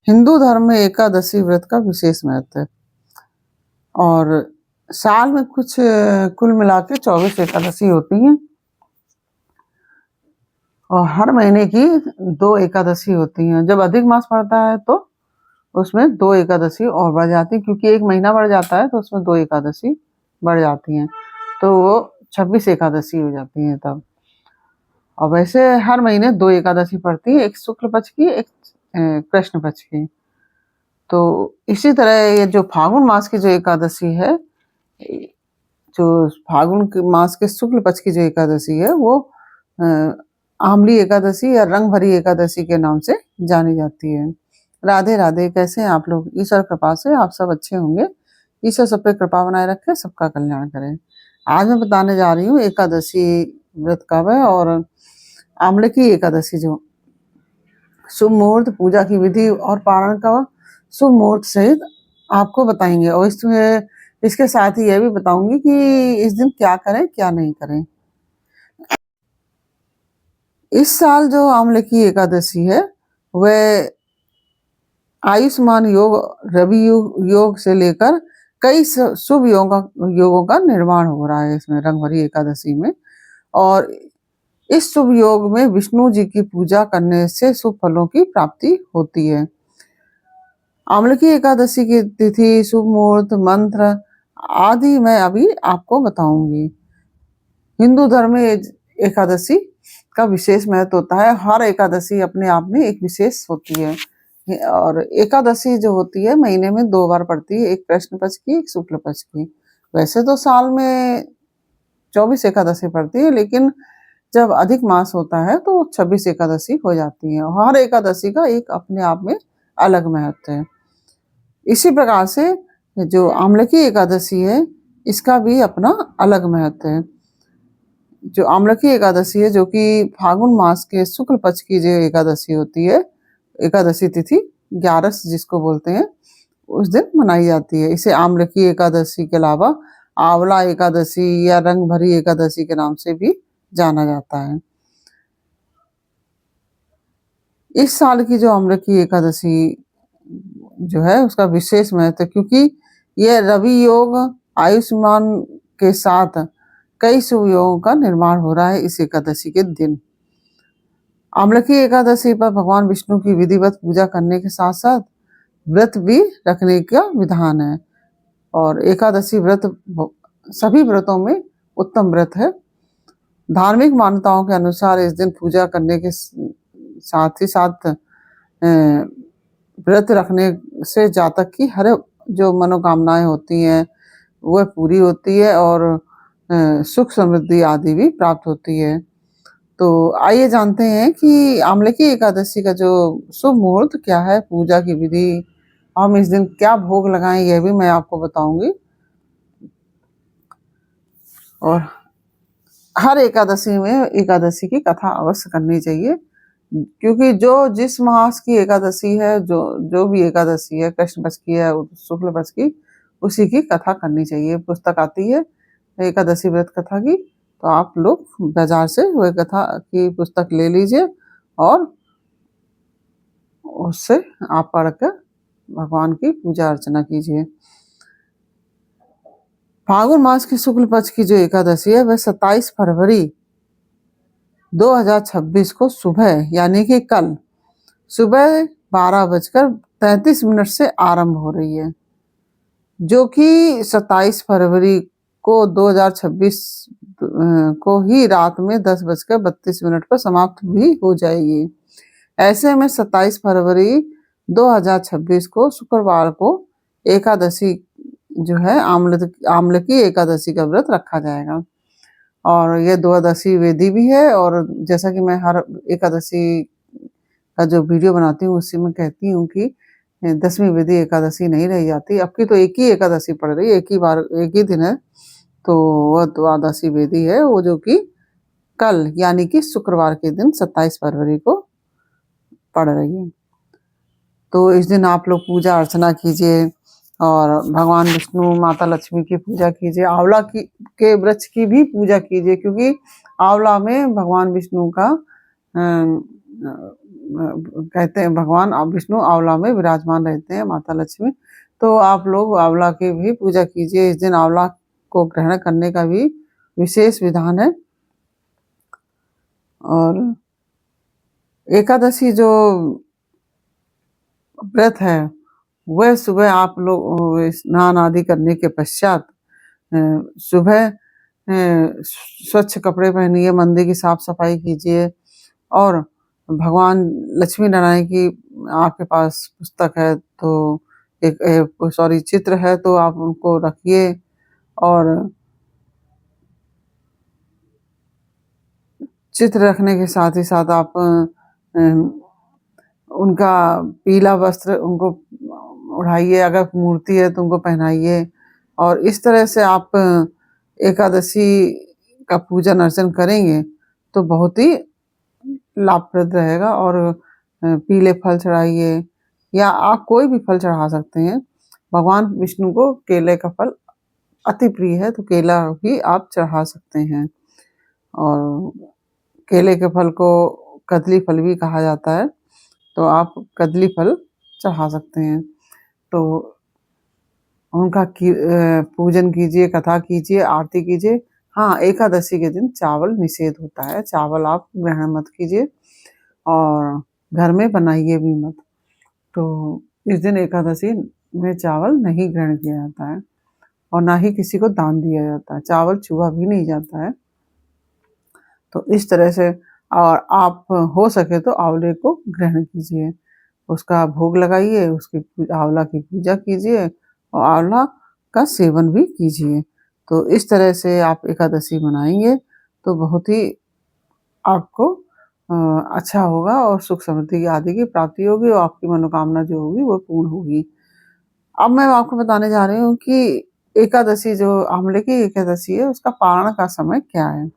हिंदू धर्म में एकादशी व्रत का विशेष महत्व है और साल में कुछ कुल मिला के 24 एकादशी होती हैं और हर महीने की 2 एकादशी होती हैं। जब अधिक मास पड़ता है तो उसमें 2 एकादशी और बढ़ जाती है, क्योंकि एक महीना बढ़ जाता है तो उसमें 2 एकादशी बढ़ जाती हैं, तो वो 26 एकादशी हो जाती हैं तब। और वैसे हर महीने 2 एकादशी पड़ती है, एक शुक्ल पक्ष की, एक कृष्ण पक्ष की। तो इसी तरह ये जो फागुन मास की जो एकादशी है, जो फागुन के मास के शुक्ल पक्ष की जो एकादशी है, वो आमली एकादशी या रंग भरी एकादशी के नाम से जानी जाती है। राधे राधे, कैसे हैं आप लोग? ईश्वर कृपा से आप सब अच्छे होंगे। ईश्वर सब पे कृपा बनाए रखे, सबका कल्याण करे। आज मैं बताने जा रही हूँ एकादशी व्रत कब है और आमले की एकादशी जो शुभ मुहूर्त, पूजा की विधि और पारण का शुभ मुहूर्त सहित आपको बताएंगे। और इसके साथ ही यह भी बताऊंगी कि इस दिन क्या करें क्या नहीं करें। इस साल जो आमले की एकादशी है वह आयुष्मान योग, रवि योग से लेकर कई शुभ योगों का निर्माण हो रहा है इसमें रंगभरी एकादशी में। और इस शुभ योग में विष्णु जी की पूजा करने से शुभ फलों की प्राप्ति होती है। आमले की एकादशी की तिथि, शुभ मुहूर्त, मंत्र आदि मैं अभी आपको बताऊंगी। हिंदू धर्म में एकादशी का विशेष महत्व होता है। हर एकादशी अपने आप में एक विशेष होती है और एकादशी जो होती है महीने में 2 बार पड़ती है, एक कृष्ण पक्ष की, एक शुक्ल पक्ष की। वैसे तो साल में 24 एकादशी पड़ती है, लेकिन जब अधिक मास होता है तो 26 एकादशी हो जाती है। हर एकादशी का एक अपने आप में अलग महत्व है। इसी प्रकार से जो आमले की एकादशी है, इसका भी अपना अलग महत्व है। जो आमले की एकादशी है, जो कि फागुन मास के शुक्ल पक्ष की जो एकादशी होती है, एकादशी तिथि 11 जिसको बोलते हैं, उस दिन मनाई जाती है। इसे आम्ल की एकादशी के अलावा आंवला एकादशी या रंग भरी एकादशी के नाम से भी जाना जाता है। इस साल की जो आम्ल की एकादशी जो है उसका विशेष महत्व है, क्योंकि यह रवि योग आयुष्मान के साथ कई शुभ योगों का निर्माण हो रहा है इस एकादशी के दिन। आम्ल की एकादशी पर भगवान विष्णु की विधिवत पूजा करने के साथ साथ व्रत भी रखने का विधान है। और एकादशी व्रत सभी व्रतों में उत्तम व्रत है। धार्मिक मान्यताओं के अनुसार इस दिन पूजा करने के साथ ही साथ व्रत रखने से जातक की हर जो मनोकामनाएं होती हैं वह पूरी होती है और सुख समृद्धि आदि भी प्राप्त होती है। तो आइए जानते हैं कि आमले की एकादशी का जो शुभ मुहूर्त क्या है, पूजा की विधि, हम इस दिन क्या भोग लगाएं, यह भी मैं आपको बताऊंगी। और हर एकादशी में एकादशी की कथा अवश्य करनी चाहिए, क्योंकि जो जिस मास की एकादशी है, जो भी एकादशी है, कृष्ण पक्ष की है, शुक्ल पक्ष की, उसी की कथा करनी चाहिए। पुस्तक आती है एकादशी व्रत कथा की, तो आप लोग बाजार से वह कथा की पुस्तक ले लीजिए और उससे आप पढ़कर भगवान की पूजा अर्चना कीजिए। फागुन मास की शुक्ल पक्ष की जो एकादशी है वह 27 फरवरी 2026 को सुबह यानी कि कल सुबह 12:33 से आरंभ हो रही है, जो कि 27 फरवरी को 2026 को ही रात में 10:32 पर समाप्त भी हो जाएगी। ऐसे में 27 फरवरी 2026 को शुक्रवार को एकादशी जो है आम्ल की एकादशी का व्रत रखा जाएगा। और यह द्वादशी वेदी भी है। और जैसा कि मैं हर एकादशी का जो वीडियो बनाती हूँ उससे मैं कहती हूँ कि 10वीं वेदी एकादशी नहीं रह जाती। अब की तो एक ही एकादशी पड़ रही है, एक ही दिन है, तो वह द्वादशी वेदी है, वो जो कि कल यानी कि शुक्रवार के दिन 27 फरवरी को पड़ रही है। तो इस दिन आप लोग पूजा अर्चना कीजिए और भगवान विष्णु, माता लक्ष्मी की पूजा कीजिए। आंवला के वृक्ष की भी पूजा कीजिए, क्योंकि आंवला में भगवान विष्णु का कहते हैं भगवान विष्णु आंवला में विराजमान रहते हैं, माता लक्ष्मी। तो आप लोग आंवला की भी पूजा कीजिए। इस दिन आंवला को ग्रहण करने का भी विशेष विधान है। और एकादशी जो व्रत है वह सुबह आप लोग स्नान आदि करने के पश्चात सुबह स्वच्छ कपड़े पहनिए, मंदिर की साफ सफाई कीजिए और भगवान लक्ष्मी नारायण की आपके पास पुस्तक है तो एक चित्र है तो आप उनको रखिए। और चित्र रखने के साथ ही साथ आप उनका पीला वस्त्र उनको ओढ़ाइए, अगर मूर्ति है तो उनको पहनाइए। और इस तरह से आप एकादशी का पूजन अर्चन करेंगे तो बहुत ही लाभप्रद रहेगा। और पीले फल चढ़ाइए या आप कोई भी फल चढ़ा सकते हैं। भगवान विष्णु को केले का फल अति प्रिय है तो केला भी आप चढ़ा सकते हैं। और केले के फल को कदली फल भी कहा जाता है तो आप कदली फल चढ़ा सकते हैं। तो उनका पूजन कीजिए, कथा कीजिए, आरती कीजिए। हाँ, एकादशी के दिन चावल निषेध होता है, चावल आप ग्रहण मत कीजिए और घर में बनाइए भी मत। तो इस दिन एकादशी में चावल नहीं ग्रहण किया जाता है और ना ही किसी को दान दिया जाता है, चावल छुआ भी नहीं जाता है। तो इस तरह से और आप हो सके तो आंवले को ग्रहण कीजिए, उसका भोग लगाइए, उसकी आंवला की पूजा कीजिए और आंवला का सेवन भी कीजिए। तो इस तरह से आप एकादशी मनाएंगे तो बहुत ही आपको अच्छा होगा और सुख समृद्धि आदि की प्राप्ति होगी और आपकी मनोकामना जो होगी वो पूर्ण होगी। अब मैं आपको बताने जा रही हूँ कि एकादशी जो आंवले की एकादशी है उसका पारण का समय क्या है।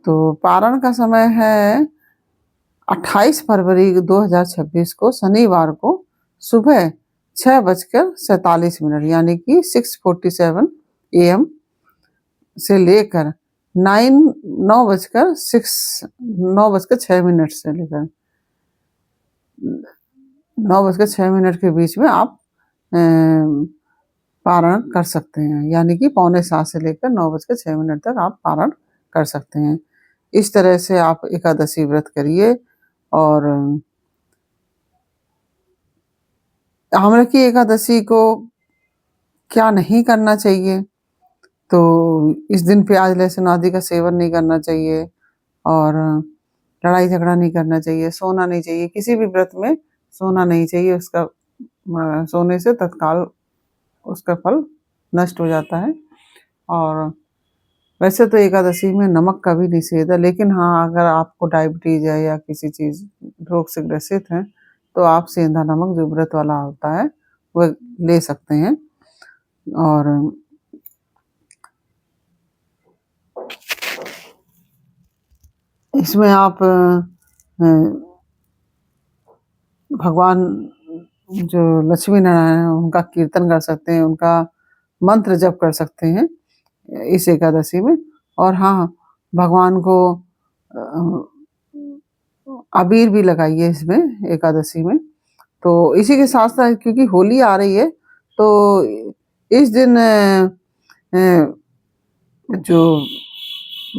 तो पारण का समय है 28 फरवरी 2026 को शनिवार को सुबह 6:47 यानी कि 6:47 AM से लेकर 9:06 से लेकर 9:06 के बीच में आप पारण कर सकते हैं, यानी कि 6:45 से लेकर 9:06 तक आप पारण कर सकते हैं। इस तरह से आप एकादशी व्रत करिए। और आंवले की एकादशी को क्या नहीं करना चाहिए, तो इस दिन प्याज लहसुन आदि का सेवन नहीं करना चाहिए और लड़ाई झगड़ा नहीं करना चाहिए, सोना नहीं चाहिए, किसी भी व्रत में सोना नहीं चाहिए। उसका सोने से तत्काल उसका फल नष्ट हो जाता है। और वैसे तो एकादशी में नमक का भी निषेध है, लेकिन हाँ, अगर आपको डायबिटीज है या किसी चीज रोग से ग्रसित हैं तो आप सेंधा नमक जो व्रत वाला होता है वह ले सकते हैं। और इसमें आप भगवान जो लक्ष्मी नारायण हैं उनका कीर्तन कर सकते हैं, उनका मंत्र जप कर सकते हैं इस एकादशी में। और हाँ, भगवान को अबीर भी लगाइए इसमें एकादशी में। तो इसी के साथ साथ क्योंकि होली आ रही है तो इस दिन जो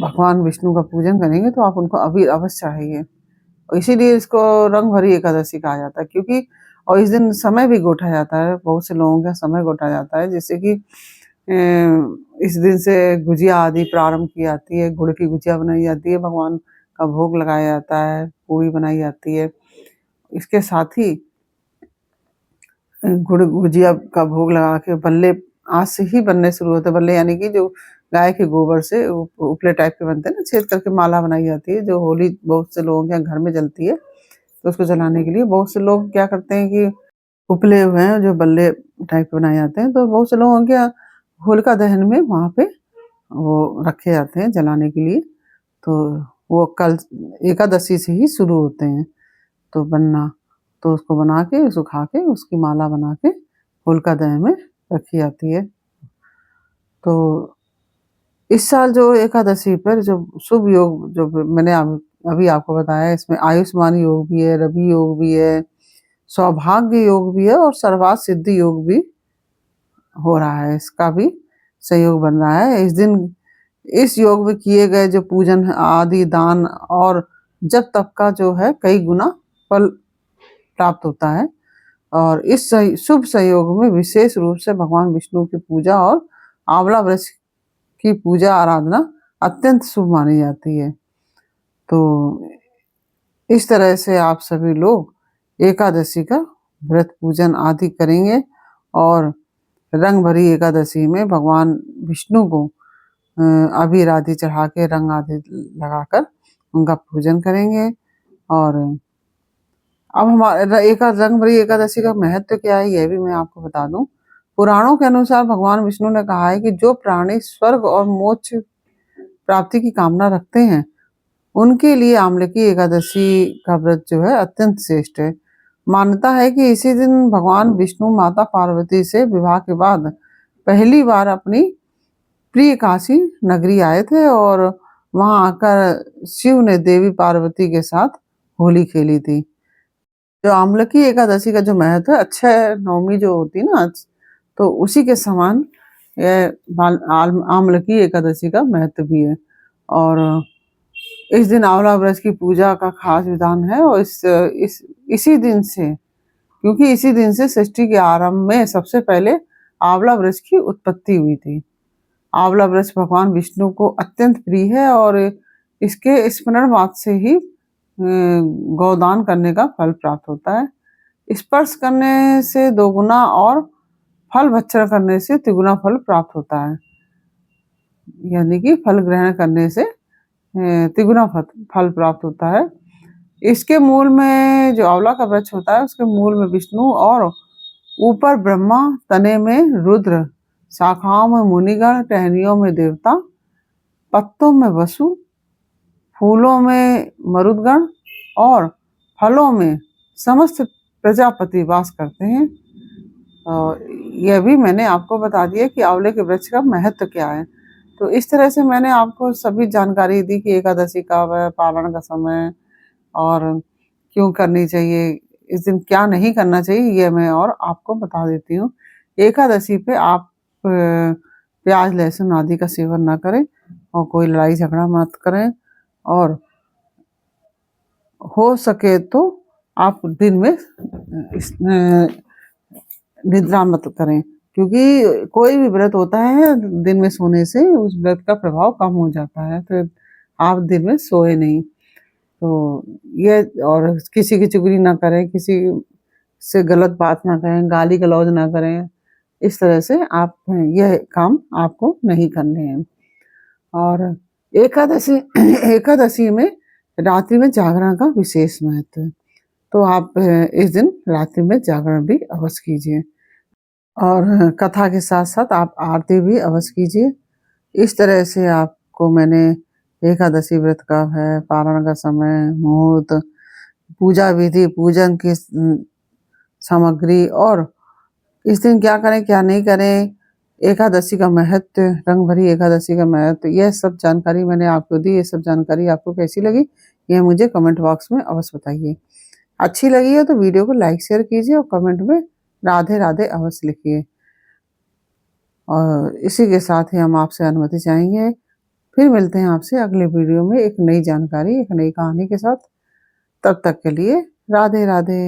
भगवान विष्णु का पूजन करेंगे तो आप उनको अबीर अवश्य चढ़ाइए। इसीलिए इसको रंग भरी एकादशी कहा जाता है, क्योंकि और इस दिन समय भी गोटा जाता है, बहुत से लोगों का समय गोटा जाता है, जैसे कि इस दिन से गुजिया आदि प्रारंभ की जाती है, गुड़ की गुजिया बनाई जाती है, भगवान का भोग लगाया जाता है, पूड़ी बनाई जाती है। इसके साथ ही गुड़ गुजिया का भोग लगा के बल्ले आज से ही बनने शुरू होते हैं। बल्ले यानी कि जो गाय के गोबर से उपले टाइप के बनते हैं ना, छेद करके माला बनाई जाती है, जो होली बहुत से लोगों के यहाँ घर में जलती है। तो उसको जलाने के लिए बहुत से लोग क्या करते हैं कि उपले हुए हैं जो बल्ले टाइप के बनाए जाते हैं, तो बहुत से लोगों के यहाँ होलिका दहन में वहाँ पे वो रखे जाते हैं जलाने के लिए। तो वो कल एकादशी से ही शुरू होते हैं तो बनना, तो उसको बना के सुखा के उसकी माला बना के होलिका दहन में रखी जाती है। तो इस साल जो एकादशी पर जो शुभ योग जो मैंने अभी आपको बताया, इसमें आयुष्मान योग भी है, रवि योग भी है, सौभाग्य योग भी है और सर्वार्थ सिद्धि योग भी हो रहा है, इसका भी संयोग बन रहा है। इस दिन इस योग में किए गए जो पूजन आदि दान और जप तप का जो है कई गुना फल प्राप्त होता है। और इस शुभ संयोग में विशेष रूप से भगवान विष्णु की पूजा और आंवला वृक्ष की पूजा आराधना अत्यंत शुभ मानी जाती है। तो इस तरह से आप सभी लोग एकादशी का व्रत पूजन आदि करेंगे और रंग भरी एकादशी में भगवान विष्णु को अबीर आदि चढ़ा के रंग आदि लगाकर उनका पूजन करेंगे। और अब हमारे रंग भरी एकादशी का महत्व क्या है, यह भी मैं आपको बता दूं। पुराणों के अनुसार भगवान विष्णु ने कहा है कि जो प्राणी स्वर्ग और मोक्ष प्राप्ति की कामना रखते हैं उनके लिए आंवले की एकादशी का व्रत जो है अत्यंत श्रेष्ठ है। मान्यता है कि इसी दिन भगवान विष्णु माता पार्वती से विवाह के बाद पहली बार अपनी प्रिय काशी नगरी आए थे और वहां आकर शिव ने देवी पार्वती के साथ होली खेली थी। जो आंवले की एकादशी का जो महत्व है, अक्षय नवमी जो होती है ना, तो उसी के समान यह आंवले की एकादशी का महत्व भी है। और इस दिन आंवला वृक्ष की पूजा का खास विधान है। और इसी दिन से, क्योंकि इसी दिन से सृष्टि के आरंभ में सबसे पहले आंवला वृक्ष की उत्पत्ति हुई थी। आंवला वृक्ष भगवान विष्णु को अत्यंत प्रिय है और इसके स्मरण मात्र से ही गौदान करने का फल प्राप्त होता है। स्पर्श करने से दोगुना और फल भक्षण करने से तिगुना फल प्राप्त होता है, यानी कि फल ग्रहण करने से तिगुना फल प्राप्त होता है। इसके मूल में जो आंवला का वृक्ष होता है उसके मूल में विष्णु और ऊपर ब्रह्मा, तने में रुद्र, शाखाओं में मुनिगण, टहनियों में देवता, पत्तों में वसु, फूलों में मरुदगण और फलों में समस्त प्रजापति वास करते हैं। और यह भी मैंने आपको बता दिया कि आंवले के वृक्ष का महत्व क्या है। तो इस तरह से मैंने आपको सभी जानकारी दी कि एकादशी का पारण का समय और क्यों करनी चाहिए, इस दिन क्या नहीं करना चाहिए, यह मैं और आपको बता देती हूँ। एकादशी पे आप प्याज लहसुन आदि का सेवन ना करें और कोई लड़ाई झगड़ा मत करें। और हो सके तो आप दिन में निद्रा मत करें, क्योंकि कोई भी व्रत होता है दिन में सोने से उस व्रत का प्रभाव कम हो जाता है। तो आप दिन में सोए नहीं, तो ये, और किसी की चुगली ना करें, किसी से गलत बात ना करें, गाली गलौज ना करें। इस तरह से आप यह काम आपको नहीं करने हैं। और एकादशी में रात्रि में जागरण का विशेष महत्व है, तो आप इस दिन रात्रि में जागरण भी अवश्य कीजिए और कथा के साथ साथ आप आरती भी अवश्य कीजिए। इस तरह से आपको मैंने एकादशी व्रत का है, पारण का समय, मुहूर्त, पूजा विधि, पूजन की सामग्री और इस दिन क्या करें क्या नहीं करें, एकादशी का महत्व, रंग भरी एकादशी का महत्व, यह सब जानकारी मैंने आपको दी। ये सब जानकारी आपको कैसी लगी यह मुझे कमेंट बॉक्स में अवश्य बताइए। अच्छी लगी है तो वीडियो को लाइक शेयर कीजिए और कमेंट में राधे राधे अवश्य लिखिए। और इसी के साथ ही हम आपसे अनुमति चाहेंगे, फिर मिलते हैं आपसे अगले वीडियो में एक नई जानकारी, एक नई कहानी के साथ। तब तक के लिए राधे राधे।